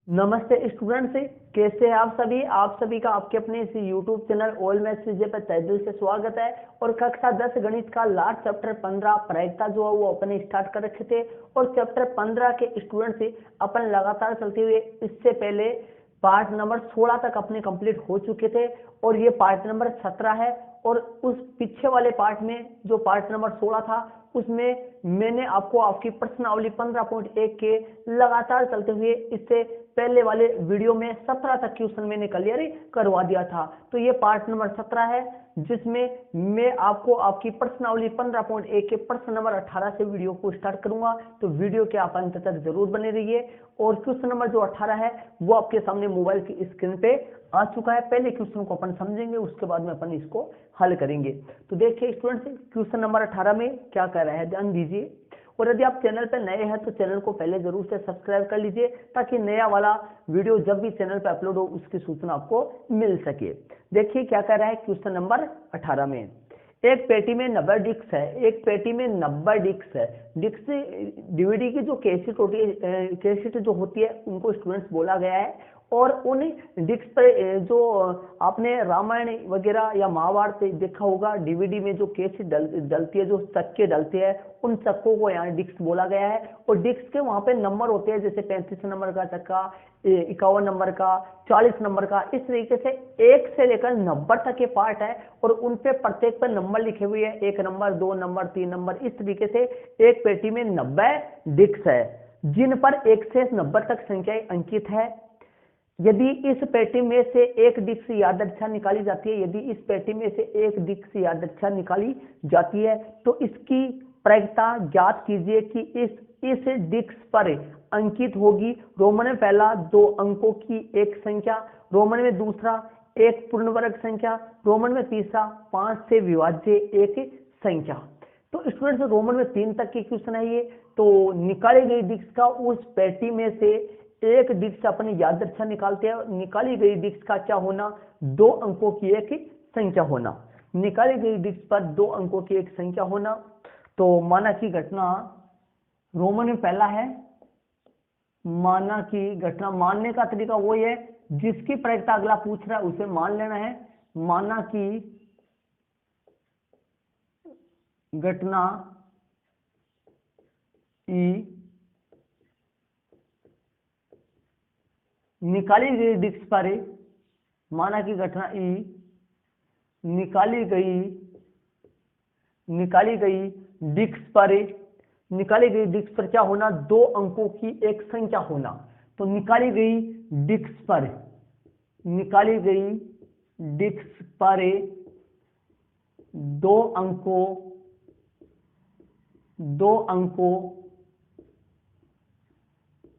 नमस्ते स्टूडेंट्स, कैसे हैं आप सभी का आपके अपने इस यूट्यूब चैनल ऑल मैथ्स विजय पर तहे दिल से स्वागत है। और कक्षा 10 गणित का लास्ट चैप्टर 15 प्रायिकता जो है वो अपन स्टार्ट कर रखे थे। और चैप्टर 15 के स्टूडेंट से अपन लगातार चलते हुए इससे पहले पार्ट नंबर 16 तक अपने कंप्लीट हो चुके थे और ये पार्ट नंबर 17 है। और उस पीछे वाले पार्ट में जो पार्ट नंबर 16 था उसमें मैंने आपको आपकी प्रश्नावली 15.1 के लगातार चलते हुए इससे पहले वाले वीडियो में 17 तक क्वेश्चन मैंने क्लियर करवा दिया था। तो ये पार्ट नंबर 17 है जिसमें मैं आपको आपकी प्रश्नावली 15.1 के प्रश्न नंबर 18 से वीडियो को स्टार्ट करूंगा। तो वीडियो के आप अंत तक जरूर बने रहिए। और क्वेश्चन नंबर जो 18 है वो आपके सामने मोबाइल की स्क्रीन पे आ चुका है। पहले क्वेश्चन को अपन समझेंगे, उसके बाद में अपन इसको हल करेंगे। तो देखिए स्टूडेंट्स, क्वेश्चन नंबर 18 में क्या कर रहा है ध्यान दीजिए। और यदि आप चैनल पर नए हैं तो चैनल को पहले जरूर से सब्सक्राइब कर लीजिए ताकि नया वाला वीडियो जब भी चैनल पर अपलोड हो उसकी सूचना आपको मिल सके। देखिए क्या कह रहा है क्वेश्चन नंबर 18 में। एक पेटी में 90 डिस्क है। एक पेटी में 90 डिस्क है। डिस्क डीवीडी की जो कैसेट होती है, कैसेट जो होती है उनको स्टूडेंट्स बोला गया है। और उन डिस्क पर जो आपने रामायण वगैरह या महाभारत देखा होगा, डीवीडी में जो कैसेट डलती है, जो चक्के डलते हैं, उन चक्कों को यहाँ डिस्क बोला गया है। और डिस्क के वहां पे नंबर होते हैं, जैसे 35 नंबर का चक्का, 51 नंबर का, 40 नंबर का। इस तरीके से 1 से लेकर 90 तक के पार्ट है और उन पे प्रत्येक पर नंबर लिखे हुए हैं, 1 नंबर, 2 नंबर, 3 नंबर। इस तरीके से एक पेटी में 90 डिस्क है जिन पर 1 से 90 तक संख्याएं अंकित है। यदि इस पेटी में से एक डिस्क यादृच्छा निकाली जाती है, यदि इस पेटी में से एक डिस्क यादृच्छा निकाली जाती है तो इसकी प्रायिकता ज्ञात कीजिए कि इस डिस्क पर अंकित होगी रोमन में पहला 2 अंकों की एक संख्या, रोमन में दूसरा एक पूर्ण वर्ग संख्या, रोमन में तीसरा 5 से विभाज्य एक संख्या। तो स्टूडेंट्स रोमन में 3 तक के क्वेश्चन है ये। तो निकाली गई डिस्क का उस पेटी में से एक डिस्क अपनी यादृच्छा निकालते हैं। निकाली गई डिस्क का क्या होना? 2 अंकों की एक संख्या होना। निकाली गई डिस्क पर 2 अंकों की एक संख्या होना। तो माना की घटना रोमन में पहला है। माना की घटना, मानने का तरीका वो है जिसकी प्रायिकता अगला पूछ रहा है उसे मान लेना है। माना की घटना ई निकाली गई डिस्क पर, माना की घटना ई निकाली गई डिस्क पर, निकाली गई डिस्क पर क्या होना? 2 अंकों की एक संख्या होना। तो निकाली गई डिस्क पर 2 अंकों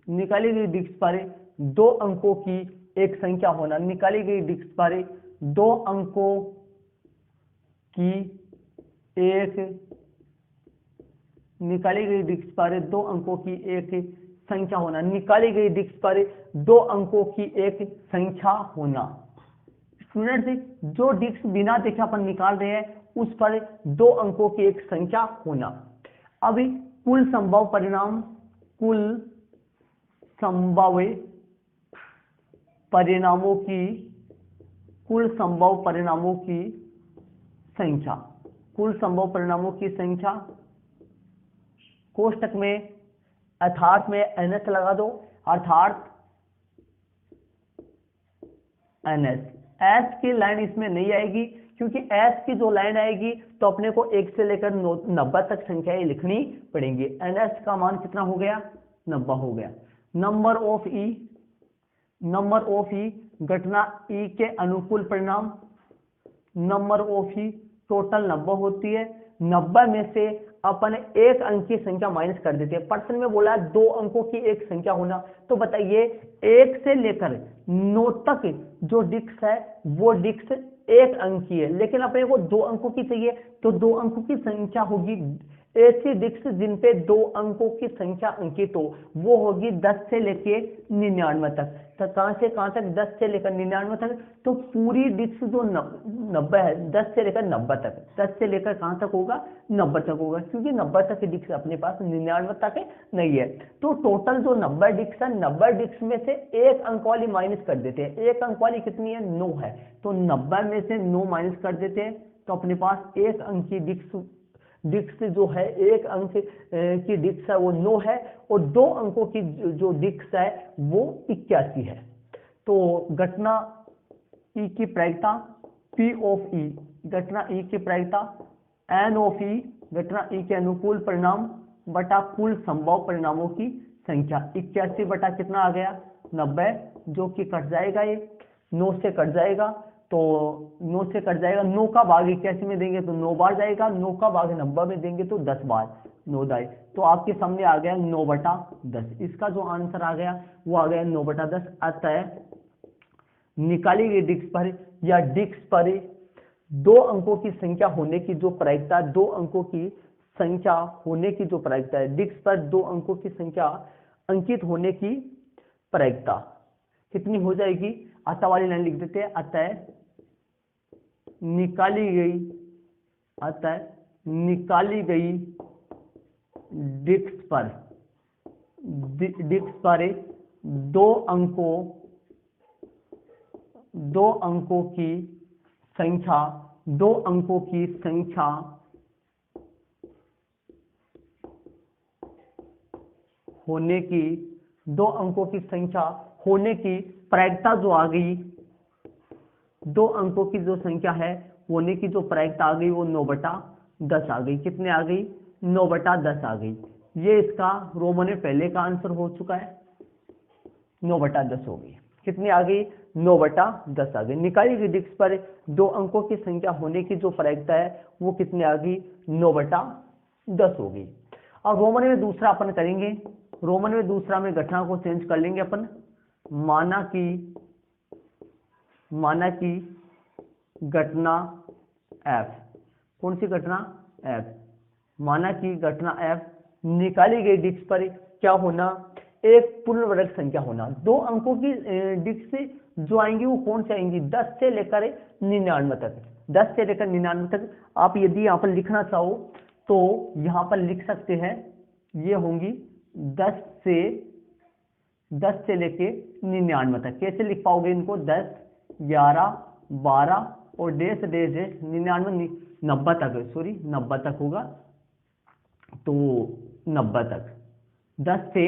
निकाली गई डिस्क पर 2 अंकों की एक संख्या होना। निकाली गई डिस्क पर 2 अंकों की एक निकाली गई डिस्क पर 2 अंकों की एक संख्या होना। निकाली गई डिस्क पर 2 अंकों की एक संख्या होना। स्टूडेंट्स जो डिस्क बिना देखे अपन निकाल रहे हैं उस पर 2 अंकों की एक संख्या होना। अभी कुल संभव परिणामों की संख्या कोष्टक में अर्थात में NS लगा दो, अर्थात NS। S की लाइन इसमें नहीं आएगी क्योंकि S की जो लाइन आएगी तो अपने को 1 से लेकर 90 तक संख्याएं लिखनी पड़ेंगी। NS का मान कितना हो गया? 90 हो गया। नंबर ऑफ ई घटना ई के अनुकूल परिणाम। नंबर ऑफ ई टोटल 90 होती है। 90 में से अपन एक अंक की संख्या माइनस कर देते हैं। प्रश्न में बोला 2 अंकों की एक संख्या होना। तो बताइए 1 से लेकर 9 तक जो डिस्क है वो डिस्क 1 अंक की है, लेकिन अपने को 2 अंकों की चाहिए। तो 2 अंकों की संख्या होगी ऐसी डिस्क जिन पे 2 अंकों की संख्या अंकित हो वो होगी 10 से लेके 99 तक। तो कहां से कहां तक? 10 से लेकर 99 तक। तो पूरी डिस्क जो 90 है, 10 से लेकर 90 तक, 10 से लेकर कहां तक होगा? 90 तक होगा, क्योंकि 90 तक की डिस्क अपने पास, 99 तक नहीं है। तो टोटल जो 90 डिस्क है, 90 डिस्क में से 1 अंक वाली माइनस कर देते हैं। 1 अंक वाली कितनी है? 9 है। तो 90 में से 9 माइनस कर देते हैं, तो अपने पास 1 अंक की डिस्क जो है, 1 अंक की डिस्क है वो 9 है, और 2 अंकों की जो डिस्क है वो 81 है। तो घटना ई की प्रायिकता P ऑफ ई, घटना ई की प्रायिकता N ऑफ ई, घटना ई के अनुकूल परिणाम बटा कुल संभव परिणामों की संख्या। 81 बटा कितना आ गया? 90, जो कि कट जाएगा, ये 9 से कट जाएगा। तो 9 से कट जाएगा, 9 का भाग 81 में देंगे तो 9 बार जाएगा, 9 का भाग 90 में देंगे तो 10 बार, 9 दाई। तो आपके सामने आ गया 9 बटा 10। इसका जो आंसर आ गया वो आ गया 9 बटा 10। अतः निकाली गई डिस्क पर या डिस्क पर 2 अंकों की संख्या होने की जो प्रायिकता, 2 अंकों की संख्या होने की जो प्रायिकता है, डिस्क पर 2 अंकों की संख्या अंकित होने की प्रायिकता कितनी हो जाएगी? अतः वाली लाइन लिख देते हैं। अतः निकाली गई डिस्क पर 2 अंकों की संख्या होने की 2 अंकों की संख्या होने की प्रायिकता जो आ गई, 2 अंकों की जो संख्या है होने की जो प्रायिकता आ गई वो 9 बटा 10 आ गई। कितने आ गई? 9 बटा 10 आ गई। ये इसका रोमन में पहले का आंसर हो चुका है, 9 बटा 10 हो गई। कितनी आ गई? 9 बटा 10 आ गई। निकाली गई डिस्क पर 2 अंकों की संख्या होने की जो प्रायिकता है वो कितनी आ गई? 9 बटा 10 हो गई। अब रोमन में दूसरा अपन करेंगे। रोमन में दूसरा में घटना को चेंज कर लेंगे अपन। माना कि घटना F, कौन सी घटना? F। माना कि घटना F निकाली गई डिस्क पर क्या होना? एक पूर्ण वर्ग संख्या होना। 2 अंकों की डिस्क से जो आएंगी वो कौन से आएंगी? 10 से लेकर 99 तक। 10 से लेकर 99 तक आप यदि यहाँ पर लिखना चाहो तो यहाँ पर लिख सकते हैं, ये होंगी 10 से लेके 99 तक। कैसे लिख पाओगे इनको? 10, 11, 12 और डेश 99, 90 तक, सॉरी 90 तक होगा। तो 90 तक, 10 से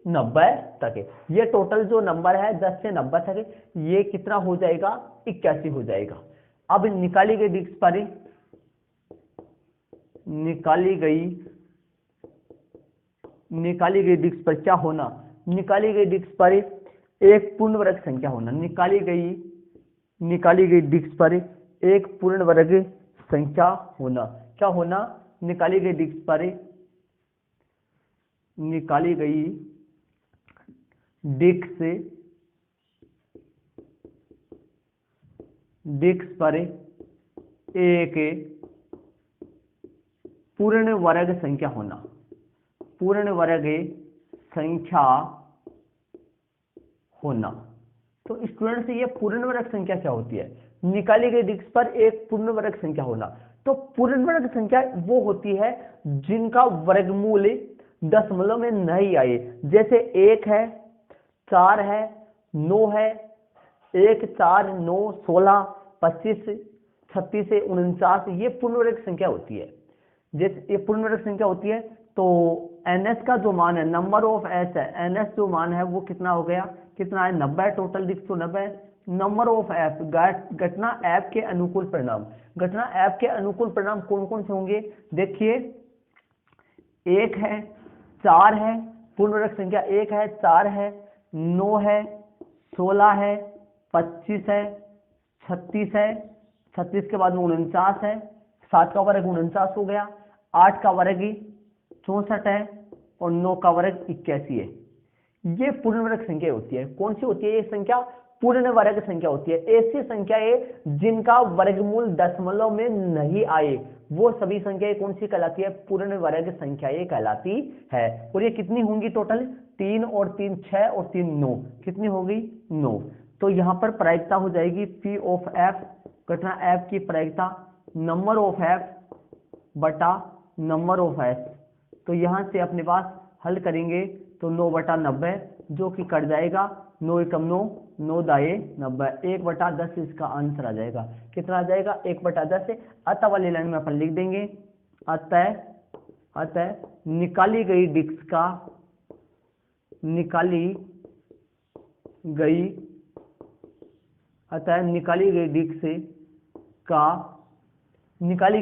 90 तक है। ये टोटल जो नंबर है 10 से 90 तक है, ये कितना हो जाएगा? 81 हो जाएगा। अब निकाली गई डिस्क पर डिस्क पर क्या होना? निकाली गई डिस्क पर एक पूर्ण वर्ग संख्या होना। निकाली गई डिस्क पर एक पूर्ण वर्ग संख्या होना। क्या होना? निकाली गई डिस्क पर एक पूर्ण वर्ग संख्या होना। पूर्ण वर्ग संख्या होना। तो स्टूडेंट्स ये पूर्ण वर्ग संख्या क्या होती है? निकाली गई डिस्क पर एक पूर्ण वर्ग संख्या होना। तो पूर्ण वर्ग संख्या वो होती है जिनका वर्गमूल दशमलव में नहीं आए। जैसे 1 है, 4 है, 9 है, 1, 4, 9, 16, 25, 36 से 49, ये पूर्ण वर्ग संख्या होती है। जैसे ये पूर्ण वर्ग संख्या होती है तो NS का जो मान है, नंबर ऑफ S है, NS जो मान है वो कितना हो गया? कितना है? 90। टोटल डिस्क तो 90 है। नंबर ऑफ F, घटना F के अनुकूल परिणाम। घटना F के अनुकूल परिणाम कौन कौन से होंगे? देखिए 1 है, 4 है, पूर्ण वर्ग संख्या 1 है, 4 है, 9 है, 16 है, 25 है, 36 है, 36 के बाद में 49 है, 7 का वर्ग 49 हो गया, 8 का वर्ग 64 है और 9 का वर्ग 81 है। ये पूर्ण वर्ग संख्या होती है। कौन सी होती है ये संख्या? पूर्ण वर्ग संख्या होती है। ऐसी संख्या है जिनका वर्गमूल दशमलव में नहीं आए। वो सभी संख्याएं कौन सी कहलाती है? पूर्ण वर्ग संख्याएं कहलाती है। और ये कितनी होंगी टोटल? 3 और 3 6 और 3 9, कितनी होगी? 9। तो यहाँ पर प्रायिकता हो जाएगी P ऑफ F, घटना F की प्रायिकता नंबर ऑफ F बटा नंबर ऑफ S। तो यहाँ से अपने पास हल करेंगे तो 9/90 जो कि कट जाएगा, 9 एकम 9, 9 दाए 90, 1/10 इसका आंसर आ जाएगा। कितना आ जाएगा? 1/10। अतः वाली लाइन में अपन लिख देंगे अतः निकाली गई डिस्क का निकाली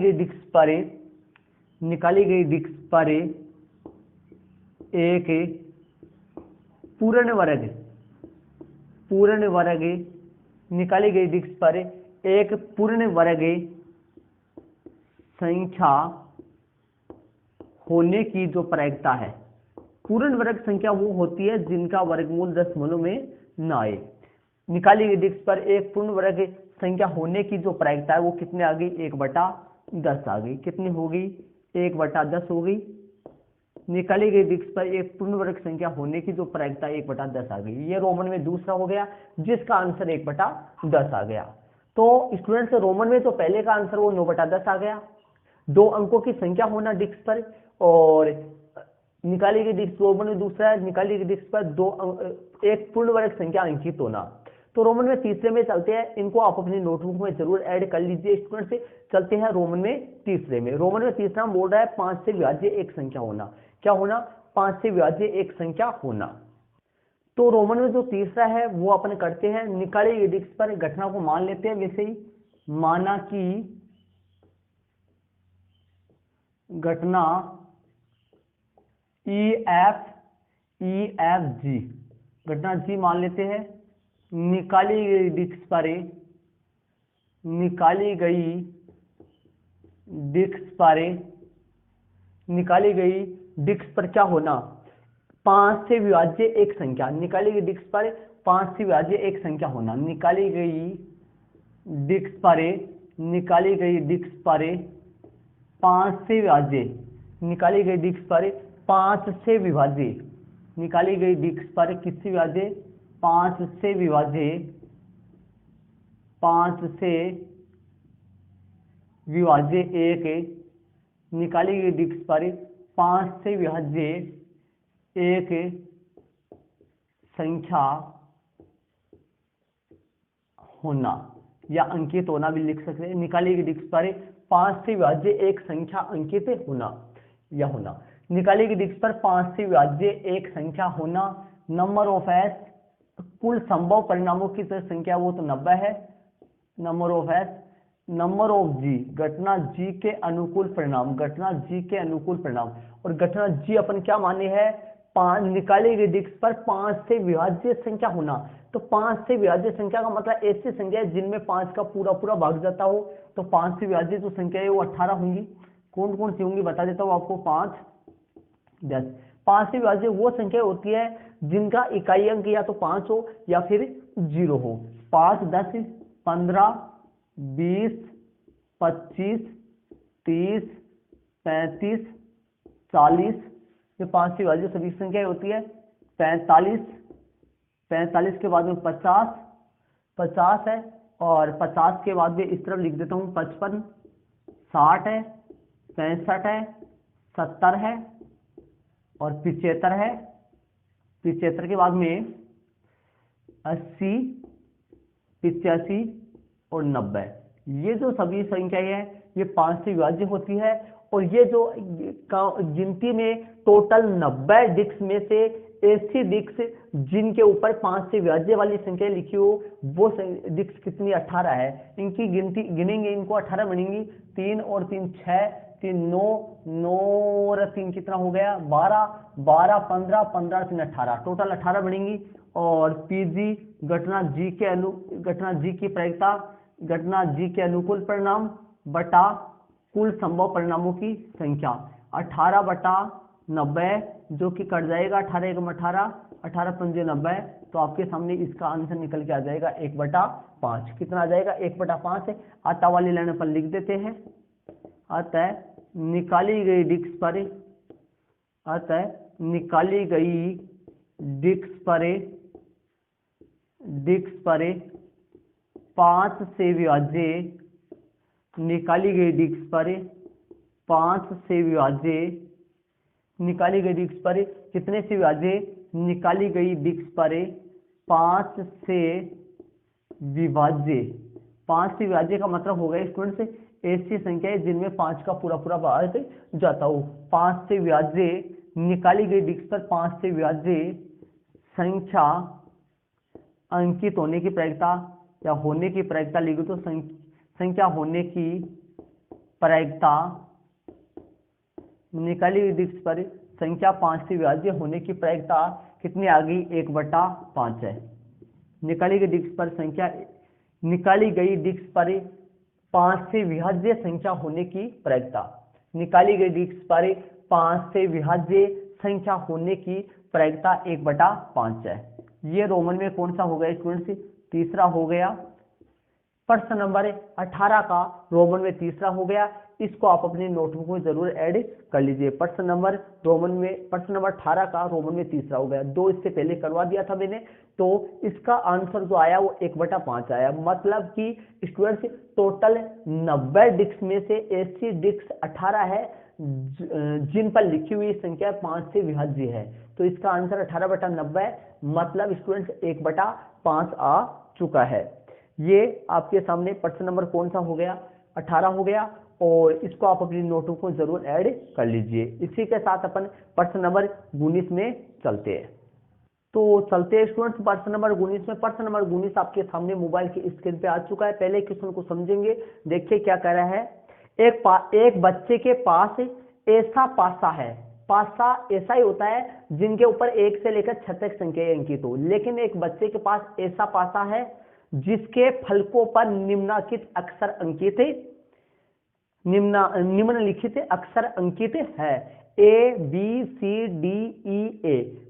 गई डिस्क पर एक पूर्ण वर्ग निकाली गई डिस्क पर एक पूर्ण वर्ग संख्या होने की जो प्रायिकता है। पूर्ण वर्ग संख्या वो होती है जिनका वर्गमूल दशमलव में ना आए। निकाली गई डिस्क पर एक पूर्ण वर्ग संख्या होने की जो प्रायिकता है वो कितने आ गई? 1/10 आ गई। कितनी होगी? 1/10 हो गई। निकाली गई डिस्क पर एक पूर्ण वर्ग संख्या होने की जो प्रायिकता 1/10 आ गई। ये रोमन में दूसरा हो गया जिसका आंसर 1/10 आ गया। तो स्टूडेंट्स रोमन में तो पहले का आंसर वो 9/10 आ गया, 2 अंकों की संख्या होना डिस्क पर, और निकाली गई डिस्क रोमन में दूसरा है, निकाली गई डिस्क पर एक पूर्ण वर्ग संख्या अंकित होना। तो रोमन में तीसरे में चलते हैं, इनको आप अपनी नोटबुक में जरूर ऐड कर लीजिए स्टूडेंट से। चलते हैं रोमन में तीसरे में। रोमन में तीसरा बोल रहा है 5 से विभाज्य एक संख्या होना। क्या होना? 5 से विभाज्य एक संख्या होना। तो रोमन में जो तीसरा है वो अपन करते हैं, निकाली गई डिस्क पर घटना को मान लेते हैं वैसे ही, माना कि घटना EFG, घटना G मान लेते हैं। निकाली गई डिस्क पर क्या होना? 5 से विभाज्य एक संख्या। निकाली गई डिस्क पर 5 से विभाज्य एक संख्या होना। निकाली गई डिस्क पर 5 से विभाज्य, निकाली गई डिस्क पर 5 से विभाज्य, निकाली गई डिस्क पर किससे विभाज्य? 5 से विभाज्य, 5 से विभाज्य एक, निकाली गई डिस्क पर 5 से विभाज्य एक संख्या होना, या अंकित होना भी लिख सकते हैं। निकाली गई डिस्क पर 5 से विभाज्य एक संख्या अंकित होना या होना। निकाली गई डिस्क पर 5 से विभाज्य एक संख्या होना। नंबर ऑफ एस, कुल संभव परिणामों की जो संख्या वो तो 90 है। Number of S, number of G, घटना जी के अनुकूल परिणाम, घटना जी के अनुकूल परिणाम। और घटना जी अपन क्या माने हैं? 5, निकाली गई डिस्क पर 5 से विभाज्य संख्या होना। तो 5 से विभाज्य संख्या का मतलब ऐसी संख्या है जिनमें 5 का पूरा भाग जाता हो। तो 5 से विभाज्य जो संख्या है वो 18 होंगी। कौन कौन सी होंगी बता देता हूँ आपको। 5 10। 5 से विभाज्य वो संख्या होती है जिनका इकाई अंक या तो 5 हो या फिर 0 हो। 5 10 15 20 25 30 35 40, ये 5 से विभाज्य सभी संख्या होती है। 45 के बाद में 50 है, और 50 के बाद में इस तरफ लिख देता हूँ 55, 60 है, 65 है, 70 है और 75 है। 75 के बाद में 80, 85 और 90। ये जो सभी संख्याएं हैं ये 5 से विभाज्य होती है। और ये जो गिनती में टोटल 90 डिस्क में से ऐसी डिस्क जिनके ऊपर 5 से विभाज्य वाली संख्या लिखी हो वो डिस्क कितनी? 18 है। इनकी गिनती गिनेंगे, इनको 18 बनेंगी। 3 और 3 6, 3 9, 9 और 3 कितना हो गया? 12, 12 15, 15 3 18, टोटल 18 बनेंगी। और पीजी, घटना जी की प्रायिकता, घटना जी के अनुकूल परिणाम बटा कुल संभव परिणामों की संख्या, 18/90 जो कि कट जाएगा। 18 एकम 18, 18 पंजे 90। तो आपके सामने इसका आंसर निकल के आ जाएगा 1/5। कितना आ जाएगा? 1/5 है। आता वाली लाइन अपन लिख देते हैं। अतः निकाली गई डिस्क पर, अतः निकाली गई डिस्क पर 5 से विभाज्य, निकाली गई डिस्क पर 5 से विभाज्य, निकाली गई डिस्क पर कितने से विभाज्य, निकाली गई डिस्क पर 5 से विभाज्य। 5 से विभाज्य का मतलब होगा स्टूडेंट्स ऐसी संख्या है जिनमें 5 का पूरा पूरा भाग जाता हो। 5 से विभाज्य, निकाली गई डिस्क पर 5 से विभाज्य संख्या अंकित होने की प्रायिकता या होने की प्रायिकता लिखो तो संख्या होने की प्रायिकता, निकाली गई डिस्क पर संख्या 5 से विभाज्य होने की प्रायिकता कितनी आ गई, 1/5 है। निकाली गई डिस्क पर संख्या, निकाली गई डिस्क पर 5 से विभाज्य संख्या होने की प्रायिकता, निकाली गई डिस्क पर 5 से विभाज्य संख्या होने की प्रायिकता 1/5 है। ये रोमन में कौन सा हो गया स्टूडेंट्स, तीसरा हो गया। प्रश्न नंबर 18 का रोमन में तीसरा हो गया। इसको आप अपनी नोटबुक में जरूर ऐड कर लीजिए। प्रश्न नंबर 18 का रोमन में तीसरा हो गया। 2 इससे पहले करवा दिया था मैंने, तो इसका आंसर जो आया वो 1/5 आया। मतलब कि स्टूडेंट्स टोटल 90 डिस्क में से ऐसी डिस्क 18 है जिन पर लिखी हुई संख्या 5 से विभाज्य है। तो इसका आंसर 18/90, मतलब स्टूडेंट्स 1/5 आ चुका है। ये आपके सामने प्रश्न नंबर कौन सा हो गया, 18 हो गया। और इसको आप अपनी नोटबुक को जरूर ऐड कर लीजिए। इसी के साथ अपन प्रश्न नंबर 19 में चलते हैं। तो चलते हैं स्टूडेंट्स प्रश्न नंबर 19 में। प्रश्न नंबर 19 आपके सामने मोबाइल की स्क्रीन पे आ चुका है। पहले क्वेश्चन को समझेंगे। देखिए क्या कह रहा है। एक बच्चे के पास ऐसा पासा है, पासा ऐसा ही होता है जिनके ऊपर 1 से लेकर 6 तक संख्याएं अंकित हो। लेकिन एक बच्चे के पास ऐसा पासा है जिसके फलकों पर निम्नलिखित अक्षर अंकित है, निम्नलिखित अक्षर अंकित है, ABCDEA।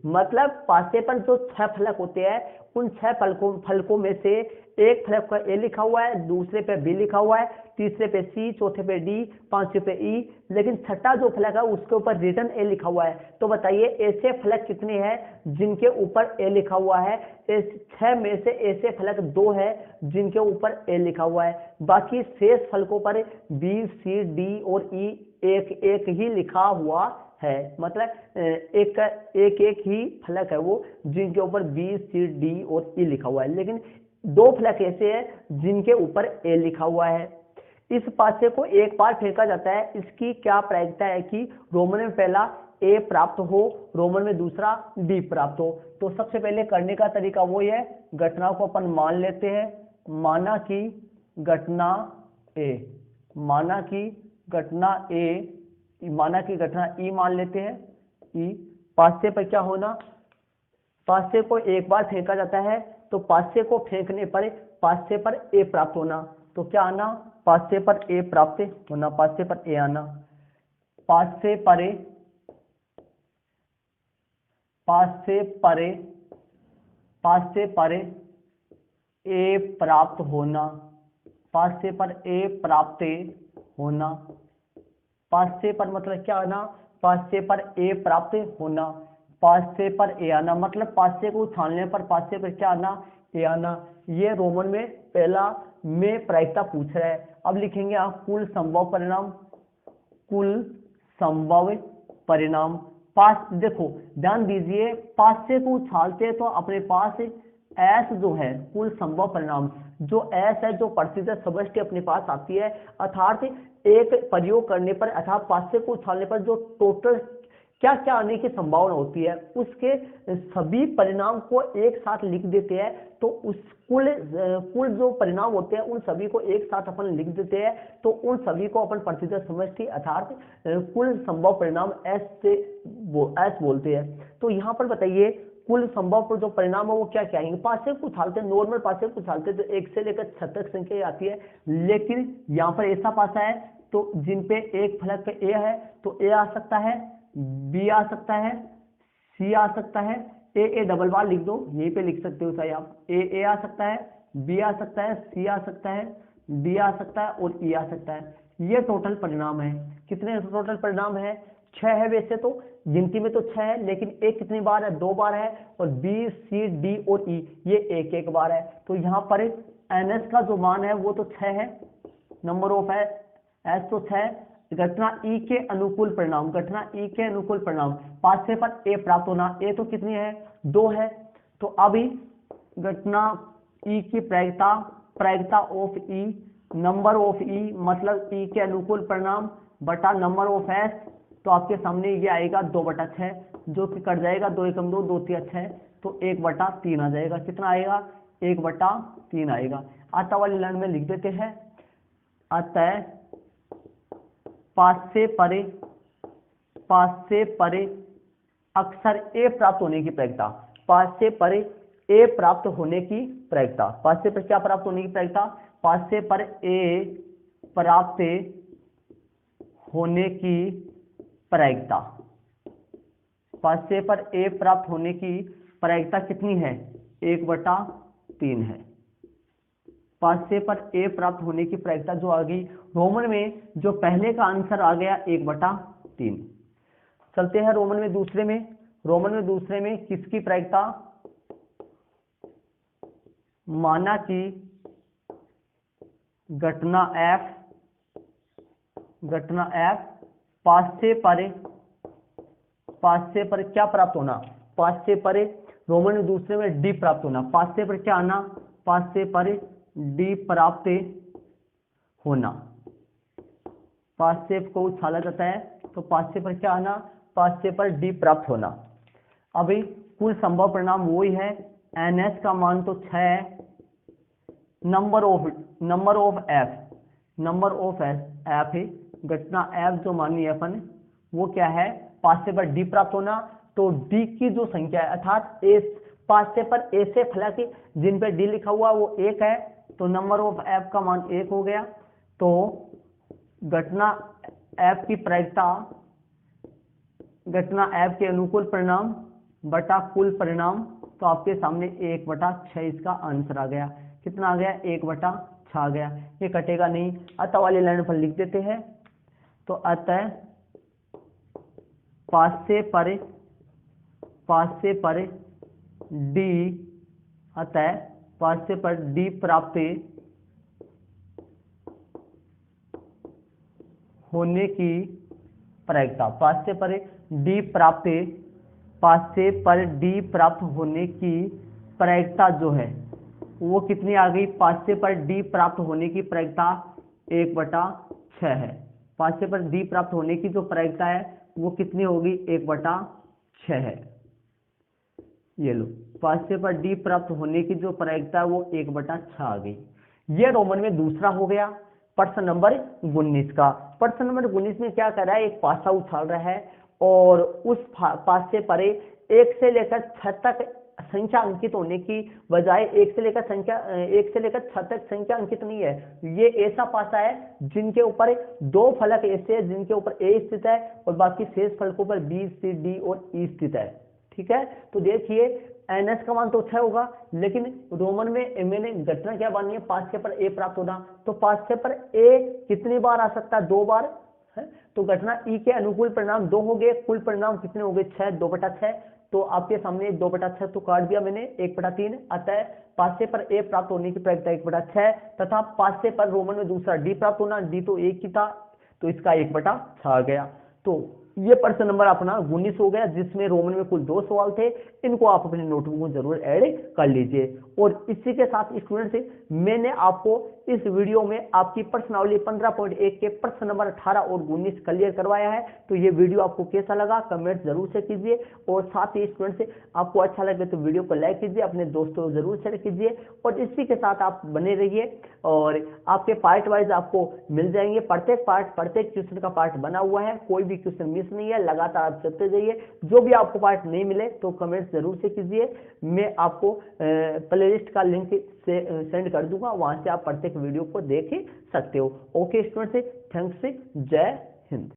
मतलब पासे पर जो 6 फलक होते हैं उन 6 फलकों में से एक फलक पर A लिखा हुआ है, दूसरे पे B लिखा हुआ है, तीसरे पे C, चौथे पे D, पांचवे पे E, लेकिन छठा जो फलक है उसके ऊपर रिटर्न A लिखा हुआ है। तो बताइए ऐसे फलक कितने हैं जिनके ऊपर A लिखा हुआ है। 6 में से ऐसे फलक 2 है जिनके ऊपर A लिखा हुआ है। बाकी शेष फलकों पर B, C, D और E एक ही लिखा हुआ है। मतलब एक ही फलक है वो जिनके ऊपर B, C, D और E लिखा हुआ है। लेकिन 2 फलक ऐसे हैं जिनके ऊपर A लिखा हुआ है। इस पासे को एक बार फेंका जाता है। इसकी क्या प्रायिकता है कि रोमन में पहला A प्राप्त हो, रोमन में दूसरा D प्राप्त हो। तो सबसे पहले करने का तरीका वो है, घटना को अपन मान लेते हैं। माना कि घटना A, माना कि घटना A, माना कि घटना E मान लेते हैं। E पासे पर क्या होना, पासे को एक बार फेंका जाता है तो पासे को फेंकने पर पासे पर A प्राप्त होना। तो क्या आना, पासे पर A प्राप्त होना, पासे पर A आना। पासे पर A प्राप्त होना, पासे पर A प्राप्त होना। पासे पर मतलब क्या आना, पासे पर A प्राप्त होना, पासे पर A आना। मतलब पासे को उछालने पर पासे पर क्या आना, A आना। ये रोमन में पहला में प्रायिकता पूछ रहा है। अब लिखेंगे आप कुल संभव परिणाम, कुल संभव परिणाम। पास देखो ध्यान दीजिए, पासे को उछालते हैं तो अपने पास एस जो है कुल संभव परिणाम, जो एस है जो प्रतिशत समष्टि अपने पास आती है। अर्थात एक प्रयोग करने पर अर्थात पासे को उछालने पर जो टोटल क्या क्या आने की संभावना होती है उसके सभी परिणाम को एक साथ लिख देते हैं। तो उस कुल जो परिणाम होते हैं उन सभी को एक साथ अपन लिख देते हैं। तो उन सभी को अपन प्रतिशत समष्टि अर्थात कुल संभव परिणाम एस बोलते हैं। तो यहाँ पर बताइए कुल संभव जो परिणाम है वो क्या क्या आएंगे। पासे को उछालते नॉर्मल पासे को उछालते तो 1 से लेकर 6 तक संख्या आती है। लेकिन यहाँ पर ऐसा पासा है तो जिन पे एक फलक पे A है तो A आ सकता है, B आ सकता है, C आ सकता है। A डबल बार लिख दो, यहीं पे लिख सकते हो चाहे आप। A आ सकता है, B आ सकता है, C आ सकता है, D आ सकता है और E आ सकता है। ये टोटल परिणाम है। कितने टोटल परिणाम है? 6 है। वैसे तो गिनती में तो 6 है, लेकिन ए कितनी बार है? 2 बार है। और बी, सी, डी और ई ये एक एक बार है। तो यहाँ पर एनएस का जो मान है वो तो 6 है, नंबर ऑफ है एस तो 6। घटना ई के अनुकूल परिणाम, घटना ई के अनुकूल परिणाम 5 से पर ए प्राप्त होना, ए तो कितनी है? 2 है। तो अभी घटना ई की प्रायिकता, प्रायिकता ऑफ ई, नंबर ऑफ ई मतलब ई के अनुकूल परिणाम बटा नंबर ऑफ एस, तो आपके सामने ये आएगा 2/6, जो कि कट जाएगा 2 एकम 2, 2 तिया 6, तो 1/3 आ जाएगा। कितना आएगा? 1/3 आएगा। आता वाली लाइन में लिख देते हैं, अतः 5 से परे, 5 से परे अक्सर ए प्राप्त होने की प्रायिकता, 5 से परे ए प्राप्त होने की प्रायिकता, 5 से परे क्या प्राप्त होने की प्रायिकता? 5 से पर ए प्राप्त होने की प्रायिकता, 5 से पर ए प्राप्त होने की प्रायिकता कितनी है? 1/3 है। 5 से पर ए प्राप्त होने की प्रायिकता जो आ गई रोमन में, जो पहले का आंसर आ गया 1/3। चलते हैं रोमन में दूसरे में। रोमन में दूसरे में किसकी प्रायिकता? माना कि घटना एफ, घटना एफ 5 से परे, 5 से परे क्या प्राप्त होना? 5 से परे रोमन में दूसरे में डी प्राप्त होना। 5 से परे क्या आना? 5 से परे डी प्राप्त होना। 5 से को उछाला जाता है, तो 5 से पर क्या आना? 5 से पर डी प्राप्त होना। अभी कुल संभव परिणाम वही है, एनएस का मान तो 6 है, number of F, number of F है, घटना एफ जो मानी है अपन वो क्या है? 5 से पर डी प्राप्त होना। तो डी की जो संख्या है अर्थात ए, 5 से पर ए से फलक जिन पे डी लिखा हुआ वो 1 है, तो नंबर ऑफ एफ का मान 1 हो गया। तो घटना एफ की प्रायिकता, घटना एफ के अनुकूल परिणाम बटा कुल परिणाम, तो आपके सामने 1/6 इसका आंसर आ गया। कितना आ गया? 1/6 आ गया। ये कटेगा नहीं। अतः वाली लाइन पर लिख देते हैं, तो अतः 5 से परे, 5 से परे डी, अतः 5 से पर डी प्राप्त होने की प्रायिकता, 5 से परे डी प्राप्त, 5 से पर डी प्राप्त होने की प्रायिकता जो है वो कितनी आ गई? 5 से पर डी प्राप्त होने की प्रायिकता 1/6 है। 5 से पर डी प्राप्त होने की जो प्रायिकता है वो कितनी होगी? 1/6 है। ये लो, 5 से पर डी प्राप्त होने की जो प्रायिकता है वो 1/6 आ गई। ये रोमन में दूसरा हो गया। प्रश्न नंबर 19 का, प्रश्न नंबर 19 में क्या कर रहा है? एक पासा उछाल रहा है और उस पास से परे 1 से लेकर 6 तक संख्या अंकित होने की बजाय 1 से लेकर 6 तक संख्या अंकित नहीं है। ये ऐसा पासा है जिनके ऊपर 2 फलक ऐसे हैं जिनके ऊपर ए स्थित है और बाकी शेष फलकों पर बी, सी, डी और ई स्थित है। ठीक है, तो देखिए एनएस का मान तो 6 होगा, लेकिन रोमन में मैंने घटना क्या मानी है? 5 से पर ए प्राप्त होना, तो 5 से पर ए कितनी बार आ सकता है? 2 बार है। तो घटना ई के अनुकूल परिणाम 2 हो गए, कुल परिणाम कितने हो गए? 6, 2/6। तो आपके सामने 2/6 तो काट दिया मैंने, 1/3। अतः 5 से पर ए प्राप्त होने की प्रायिकता 1/6 तथा 5 से पर रोमन में दूसरा डी प्राप्त होना, डी तो 1 ही था, तो इसका 1/6 आ गया। तो ये प्रश्न नंबर अपना 19 हो गया, जिसमें रोमन में कुल 2 सवाल थे। इनको आप अपनी नोटबुक में जरूर ऐड कर लीजिए। और इसी के साथ स्टूडेंट्स, मैंने आपको इस वीडियो में आपकी प्रश्नावली 15.1 के प्रश्न नंबर 18 और 19 क्लियर करवाया है। तो ये वीडियो आपको कैसा लगा कमेंट जरूर से कीजिए, और साथ ही स्टूडेंट्स आपको अच्छा लगे तो वीडियो को लाइक कीजिए, अपने दोस्तों को जरूर शेयर कीजिए, और इसी के साथ आप बने रहिए। और आपके पार्ट वाइज आपको मिल जाएंगे, प्रत्येक पार्ट, प्रत्येक क्वेश्चन का पार्ट बना हुआ है, कोई भी क्वेश्चन मिस नहीं है। लगातार आप चलते जाइए, जो भी आपको पार्ट नहीं मिले तो कमेंट जरूर से कीजिए। मैं आपको प्लेलिस्ट का लिंक से सेंड कर दूंगा, वहां से आप प्रत्येक वीडियो को देख सकते हो। ओके स्टूडेंट्स, थैंक्स, जय हिंद।